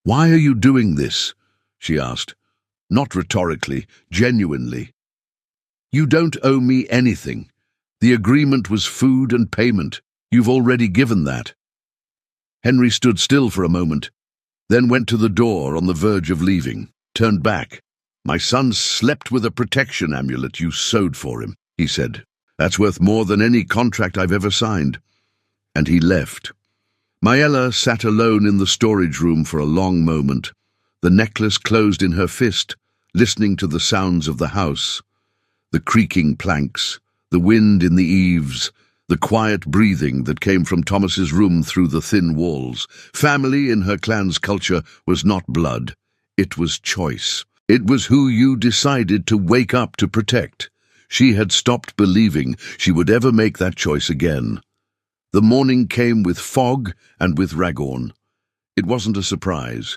"Why are you doing this?" she asked, not rhetorically, genuinely. "You don't owe me anything. The agreement was food and payment. You've already given that." Henry stood still for a moment, then went to the door on the verge of leaving, turned back. "My son slept with a protection amulet you sewed for him," he said. "That's worth more than any contract I've ever signed." And he left. Maela sat alone in the storage room for a long moment, the necklace closed in her fist, listening to the sounds of the house. The creaking planks, the wind in the eaves, the quiet breathing that came from Thomas's room through the thin walls. Family in her clan's culture was not blood. It was choice. It was who you decided to wake up to protect. She had stopped believing she would ever make that choice again. The morning came with fog and with Ragorn. It wasn't a surprise.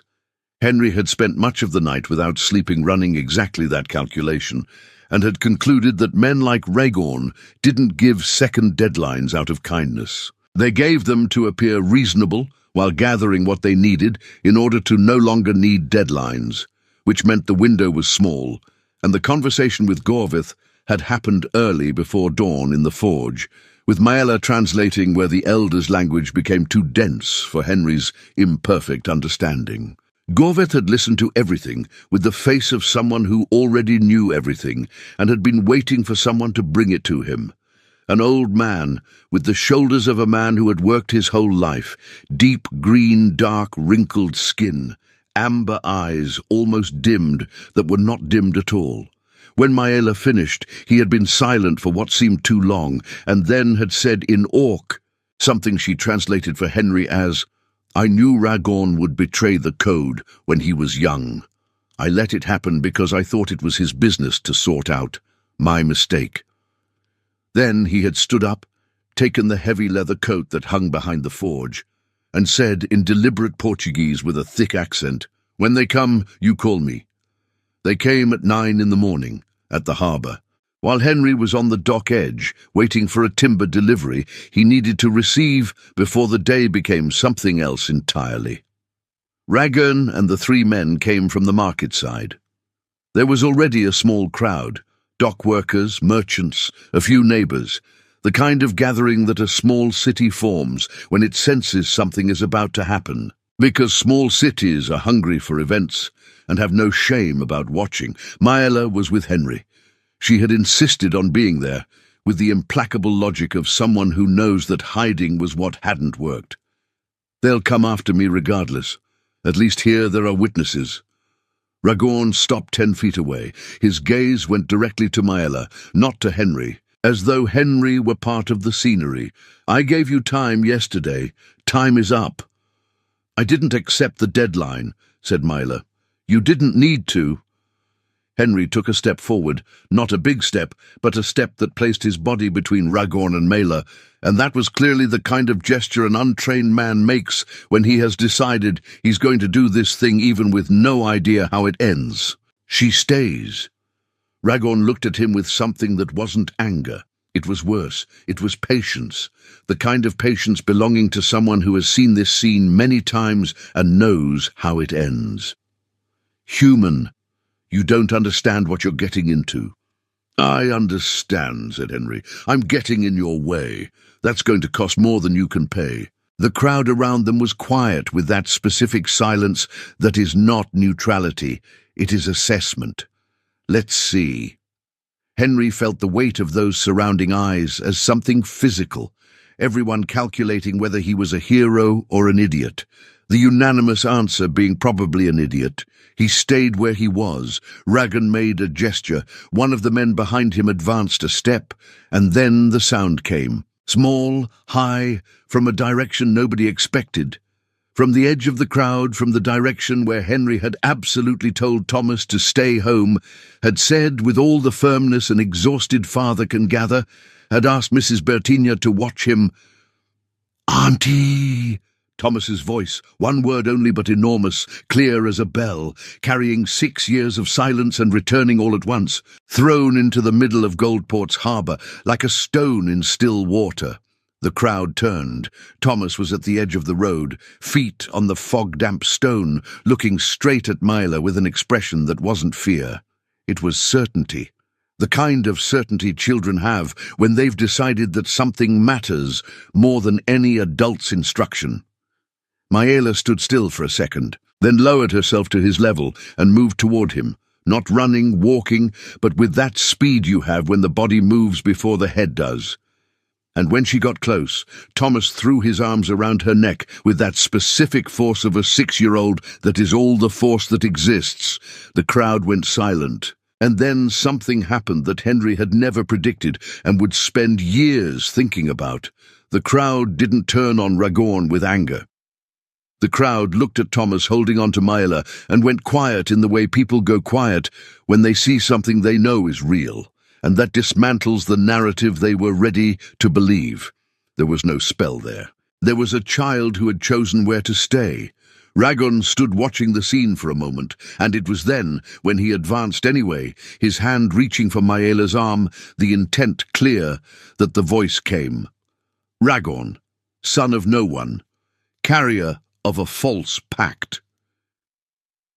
Henry had spent much of the night without sleeping running exactly that calculation, and had concluded that men like Ragorn didn't give second deadlines out of kindness. They gave them to appear reasonable while gathering what they needed in order to no longer need deadlines, which meant the window was small, and the conversation with Gorveth had happened early before dawn in the forge, with Maela translating where the elders' language became too dense for Henry's imperfect understanding. Gorveth had listened to everything with the face of someone who already knew everything and had been waiting for someone to bring it to him. An old man, with the shoulders of a man who had worked his whole life, deep green, dark, wrinkled skin, amber eyes almost dimmed that were not dimmed at all. When Maela finished, he had been silent for what seemed too long, and then had said in Orc, something she translated for Henry as, "I knew Ragorn would betray the code when he was young. I let it happen because I thought it was his business to sort out. My mistake." Then he had stood up, taken the heavy leather coat that hung behind the forge, and said in deliberate Portuguese with a thick accent, "When they come, you call me." They came at 9 in the morning, at the harbour. While Henry was on the dock edge, waiting for a timber delivery he needed to receive before the day became something else entirely. Raggan and the 3 men came from the market side. There was already a small crowd, dock workers, merchants, a few neighbours. The kind of gathering that a small city forms when it senses something is about to happen. Because small cities are hungry for events and have no shame about watching, Maela was with Henry. She had insisted on being there, with the implacable logic of someone who knows that hiding was what hadn't worked. They'll come after me regardless. At least here there are witnesses. Ragorn stopped 10 feet away. His gaze went directly to Maela, not to Henry, as though Henry were part of the scenery. I gave you time yesterday. Time is up. I didn't accept the deadline, said Maela. You didn't need to. Henry took a step forward, not a big step, but a step that placed his body between Ragorn and Maela, and that was clearly the kind of gesture an untrained man makes when he has decided he's going to do this thing even with no idea how it ends. She stays. Ragorn looked at him with something that wasn't anger. It was worse. It was patience, the kind of patience belonging to someone who has seen this scene many times and knows how it ends. Human. You don't understand what you're getting into. I understand, said Henry. I'm getting in your way. That's going to cost more than you can pay. The crowd around them was quiet with that specific silence that is not neutrality. It is assessment. Let's see. Henry felt the weight of those surrounding eyes as something physical, everyone calculating whether he was a hero or an idiot. The unanimous answer being probably an idiot. He stayed where he was. Ragorn made a gesture. One of the men behind him advanced a step, and then the sound came. Small, high, from a direction nobody expected. From the edge of the crowd, from the direction where Henry had absolutely told Thomas to stay home, had said with all the firmness an exhausted father can gather, had asked Mrs. Bertina to watch him. "Auntie!" Thomas's voice, one word only but enormous, clear as a bell, carrying 6 years of silence and returning all at once, thrown into the middle of Goldport's harbour, like a stone in still water. The crowd turned. Thomas was at the edge of the road, feet on the fog-damp stone, looking straight at Maela with an expression that wasn't fear. It was certainty. The kind of certainty children have when they've decided that something matters more than any adult's instruction. Maela stood still for a second, then lowered herself to his level and moved toward him, not running, walking, but with that speed you have when the body moves before the head does. And when she got close, Thomas threw his arms around her neck with that specific force of a 6-year-old that is all the force that exists. The crowd went silent. And then something happened that Henry had never predicted and would spend years thinking about. The crowd didn't turn on Ragorn with anger. The crowd looked at Thomas holding on to Maela and went quiet in the way people go quiet when they see something they know is real, and that dismantles the narrative they were ready to believe. There was no spell there. There was a child who had chosen where to stay. Ragorn stood watching the scene for a moment, and it was then, when he advanced anyway, his hand reaching for Maela's arm, the intent clear, that the voice came. Ragorn, son of no one, carrier of a false pact.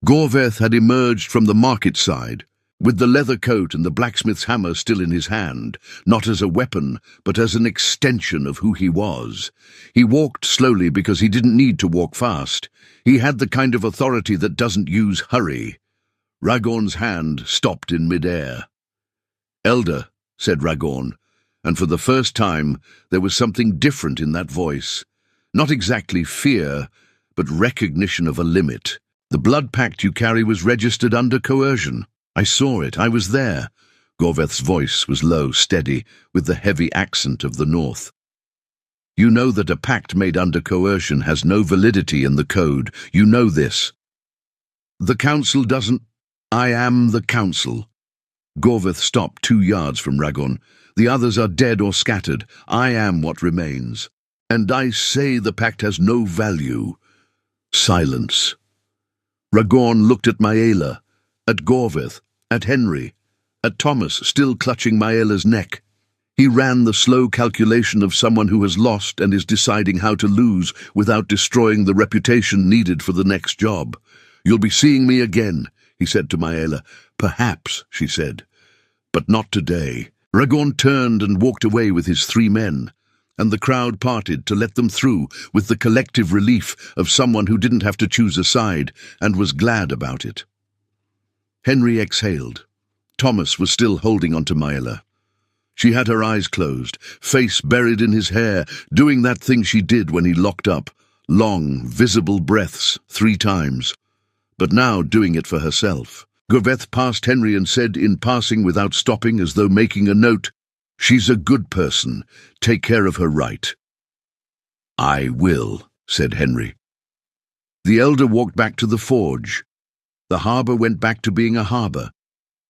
Gorveth had emerged from the market side, with the leather coat and the blacksmith's hammer still in his hand, not as a weapon, but as an extension of who he was. He walked slowly because he didn't need to walk fast. He had the kind of authority that doesn't use hurry. Ragorn's hand stopped in mid-air. "Elder," said Ragorn, and for the first time there was something different in that voice. Not exactly fear, but recognition of a limit. "The blood pact you carry was registered under coercion. I saw it. I was there." Gorveth's voice was low, steady, with the heavy accent of the North. "You know that a pact made under coercion has no validity in the code. You know this." "The council doesn't—" "I am the council." Gorveth stopped 2 yards from Ragorn. "The others are dead or scattered. I am what remains. And I say the pact has no value." Silence. Ragorn looked at Maela, at Gorveth, at Henry, at Thomas still clutching Maela's neck. He ran the slow calculation of someone who has lost and is deciding how to lose without destroying the reputation needed for the next job. "You'll be seeing me again," he said to Maela. "Perhaps," she said, "but not today. Ragorn turned and walked away with his 3 men, and the crowd parted to let them through with the collective relief of someone who didn't have to choose a side and was glad about it. Henry exhaled. Thomas was still holding on to Maela. She had her eyes closed, face buried in his hair, doing that thing she did when he locked up, long, visible breaths 3 times, but now doing it for herself. Goveth passed Henry and said in passing without stopping as though making a note, "She's a good person. Take care of her right." "I will," said Henry. The elder walked back to the forge. The harbour went back to being a harbour,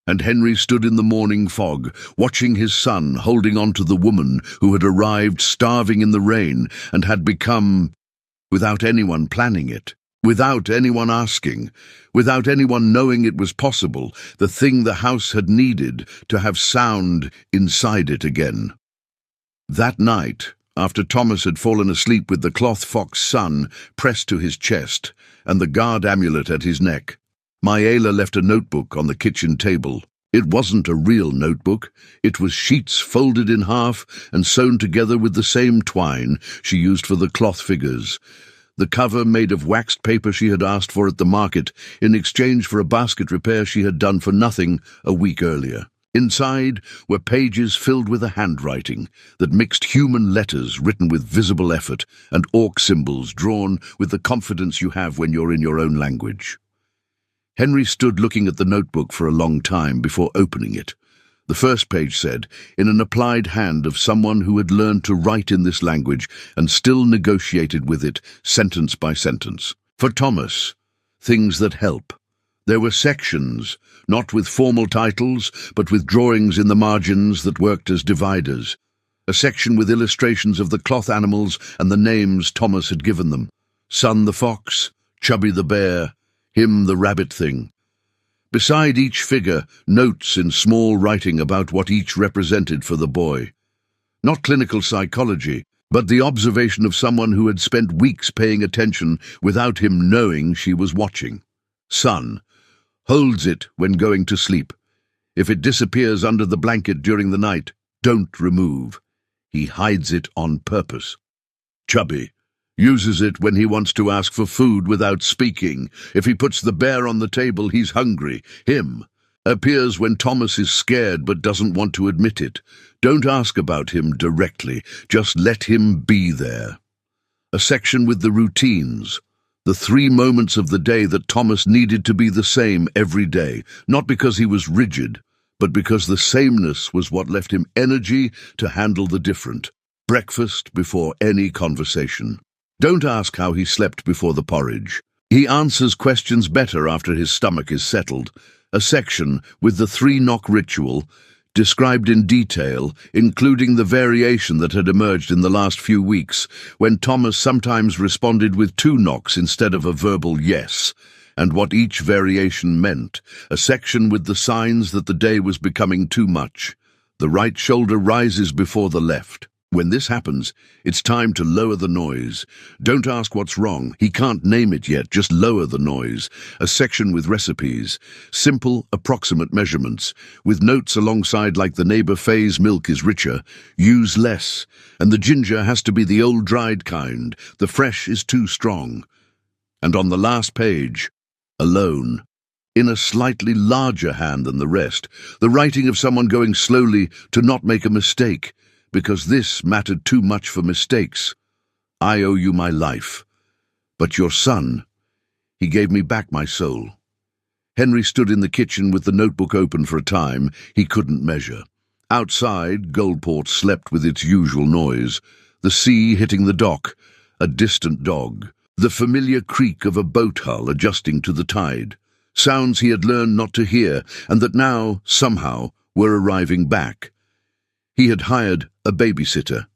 and Henry stood in the morning fog, watching his son holding on to the woman who had arrived starving in the rain and had become, without anyone planning it, without anyone asking, without anyone knowing it was possible, the thing the house had needed to have sound inside it again. That night, after Thomas had fallen asleep with the cloth fox sun pressed to his chest and the guard amulet at his neck, Maela left a notebook on the kitchen table. It wasn't a real notebook. It was sheets folded in half and sewn together with the same twine she used for the cloth figures. The cover made of waxed paper she had asked for at the market in exchange for a basket repair she had done for nothing a week earlier. Inside were pages filled with a handwriting that mixed human letters written with visible effort and orc symbols drawn with the confidence you have when you're in your own language. Henry stood looking at the notebook for a long time before opening it. The first page said, in an applied hand of someone who had learned to write in this language and still negotiated with it, sentence by sentence. For Thomas, things that help. There were sections, not with formal titles, but with drawings in the margins that worked as dividers. A section with illustrations of the cloth animals and the names Thomas had given them. Son the fox, Chubby the bear, him the rabbit thing. Beside each figure, notes in small writing about what each represented for the boy. Not clinical psychology, but the observation of someone who had spent weeks paying attention without him knowing she was watching. Son holds it when going to sleep. If it disappears under the blanket during the night, don't remove. He hides it on purpose. Chubby uses it when he wants to ask for food without speaking. If he puts the bear on the table, he's hungry. Him appears when Thomas is scared but doesn't want to admit it. Don't ask about him directly. Just let him be there. A section with the routines. The 3 moments of the day that Thomas needed to be the same every day, not because he was rigid, but because the sameness was what left him energy to handle the different. Breakfast before any conversation. Don't ask how he slept before the porridge. He answers questions better after his stomach is settled. A section with the 3-knock ritual, described in detail, including the variation that had emerged in the last few weeks, when Thomas sometimes responded with 2 knocks instead of a verbal yes, and what each variation meant. A section with the signs that the day was becoming too much. The right shoulder rises before the left. When this happens, it's time to lower the noise. Don't ask what's wrong. He can't name it yet. Just lower the noise. A section with recipes. Simple, approximate measurements. With notes alongside like the neighbor Faye's milk is richer. Use less. And the ginger has to be the old dried kind. The fresh is too strong. And on the last page, alone, in a slightly larger hand than the rest, the writing of someone going slowly to not make a mistake. Because this mattered too much for mistakes. I owe you my life. But your son, he gave me back my soul. Henry stood in the kitchen with the notebook open for a time he couldn't measure. Outside, Goldport slept with its usual noise. The sea hitting the dock, a distant dog, the familiar creak of a boat hull adjusting to the tide. Sounds he had learned not to hear and that now, somehow, were arriving back. He had hired a babysitter.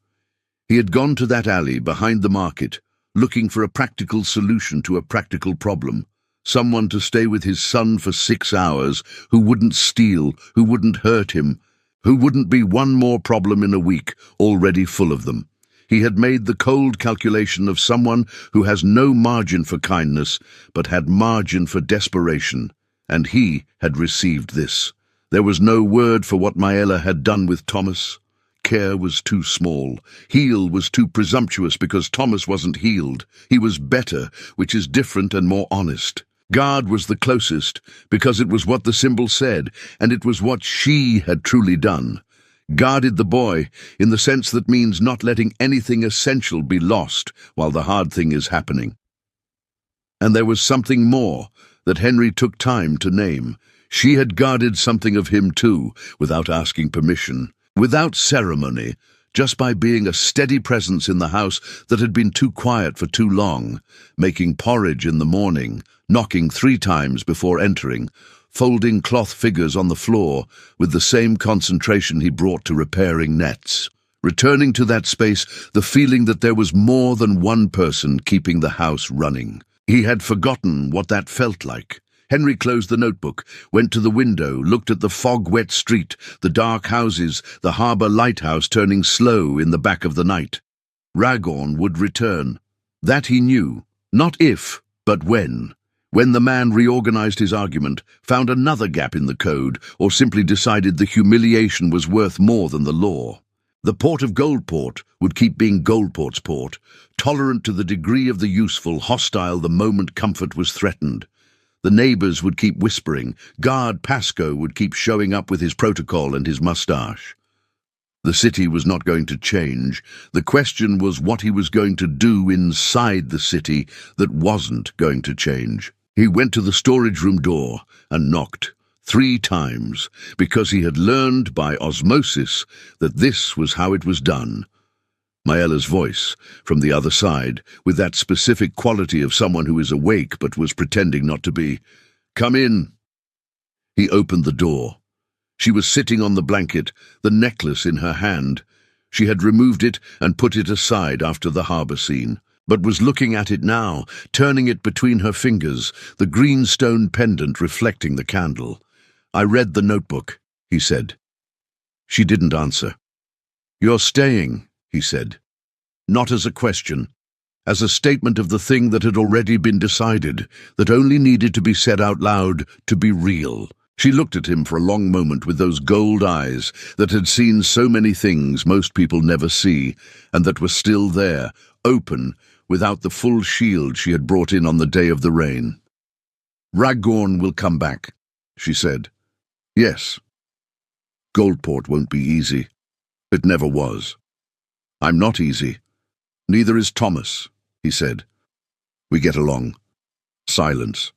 He had gone to that alley behind the market, looking for a practical solution to a practical problem. Someone to stay with his son for 6 hours, who wouldn't steal, who wouldn't hurt him, who wouldn't be one more problem in a week, already full of them. He had made the cold calculation of someone who has no margin for kindness, but had margin for desperation, and he had received this. There was no word for what Maela had done with Thomas. Care was too small. Heal was too presumptuous because Thomas wasn't healed. He was better, which is different and more honest. Guard was the closest, because it was what the symbol said, and it was what she had truly done. Guarded the boy, in the sense that means not letting anything essential be lost while the hard thing is happening. And there was something more that Henry took time to name. She had guarded something of him too, without asking permission, without ceremony, just by being a steady presence in the house that had been too quiet for too long, making porridge in the morning, knocking 3 times before entering, folding cloth figures on the floor with the same concentration he brought to repairing nets. Returning to that space, the feeling that there was more than one person keeping the house running. He had forgotten what that felt like. Henry closed the notebook, went to the window, looked at the fog-wet street, the dark houses, the harbour lighthouse turning slow in the back of the night. Ragorn would return. That he knew. Not if, but when. When the man reorganized his argument, found another gap in the code, or simply decided the humiliation was worth more than the law. The port of Goldport would keep being Goldport's port, tolerant to the degree of the useful, hostile the moment comfort was threatened. The neighbours would keep whispering. Guard Pascoe would keep showing up with his protocol and his moustache. The city was not going to change. The question was what he was going to do inside the city that wasn't going to change. He went to the storage room door and knocked 3 times, because he had learned by osmosis that this was how it was done. Maela's voice, from the other side, with that specific quality of someone who is awake but was pretending not to be. "Come in." He opened the door. She was sitting on the blanket, the necklace in her hand. She had removed it and put it aside after the harbour scene, but was looking at it now, turning it between her fingers, the green stone pendant reflecting the candle. "I read the notebook," he said. She didn't answer. "You're staying," he said. Not as a question, as a statement of the thing that had already been decided, that only needed to be said out loud to be real. She looked at him for a long moment with those gold eyes that had seen so many things most people never see, and that were still there, open, without the full shield she had brought in on the day of the rain. "Ragorn will come back," she said. "Yes. Goldport won't be easy. It never was. I'm not easy. Neither is Thomas," he said. "We get along." Silence.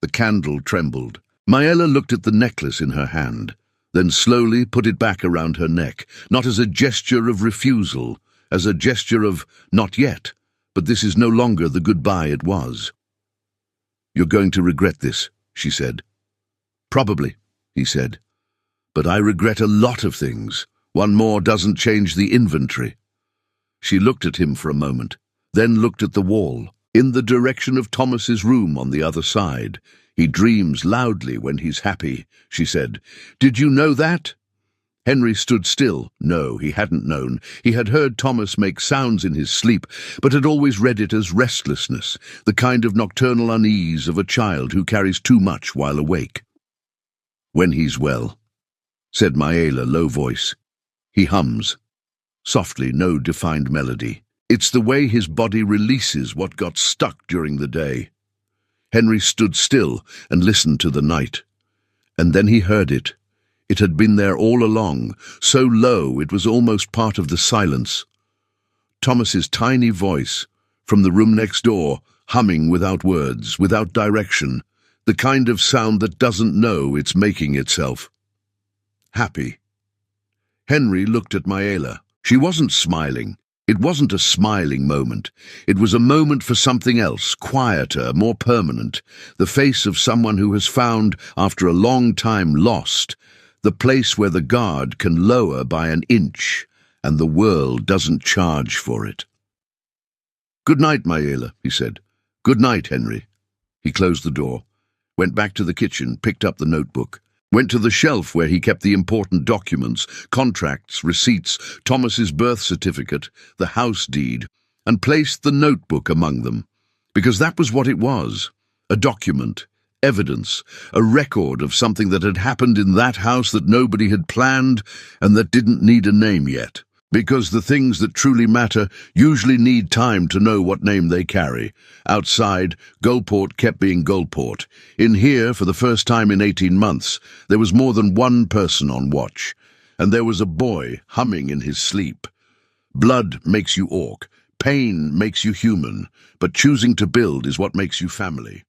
The candle trembled. Maela looked at the necklace in her hand, then slowly put it back around her neck, not as a gesture of refusal, as a gesture of not yet, but this is no longer the goodbye it was. "You're going to regret this," she said. "Probably," he said. "But I regret a lot of things. One more doesn't change the inventory." She looked at him for a moment, then looked at the wall, in the direction of Thomas's room on the other side. "He dreams loudly when he's happy," she said. "Did you know that?" Henry stood still. No, he hadn't known. He had heard Thomas make sounds in his sleep, but had always read it as restlessness, the kind of nocturnal unease of a child who carries too much while awake. "When he's well," said Maela, low voice. "He hums. Softly, no defined melody. It's the way his body releases what got stuck during the day." Henry stood still and listened to the night. And then he heard it. It had been there all along, so low it was almost part of the silence. Thomas's tiny voice, from the room next door, humming without words, without direction, the kind of sound that doesn't know it's making itself. Happy. Henry looked at Maela. She wasn't smiling. It wasn't a smiling moment. It was a moment for something else, quieter, more permanent, the face of someone who has found, after a long time lost, the place where the guard can lower by an inch, and the world doesn't charge for it. "Good night, Maela," he said. "Good night, Henry." He closed the door, went back to the kitchen, picked up the notebook, went to the shelf where he kept the important documents, contracts, receipts, Thomas's birth certificate, the house deed, and placed the notebook among them, because that was what it was, a document, evidence, a record of something that had happened in that house that nobody had planned and that didn't need a name yet. Because the things that truly matter usually need time to know what name they carry. Outside, Gulport kept being Gulport. In here, for the first time in 18 months, there was more than one person on watch. And there was a boy humming in his sleep. Blood makes you orc. Pain makes you human. But choosing to build is what makes you family.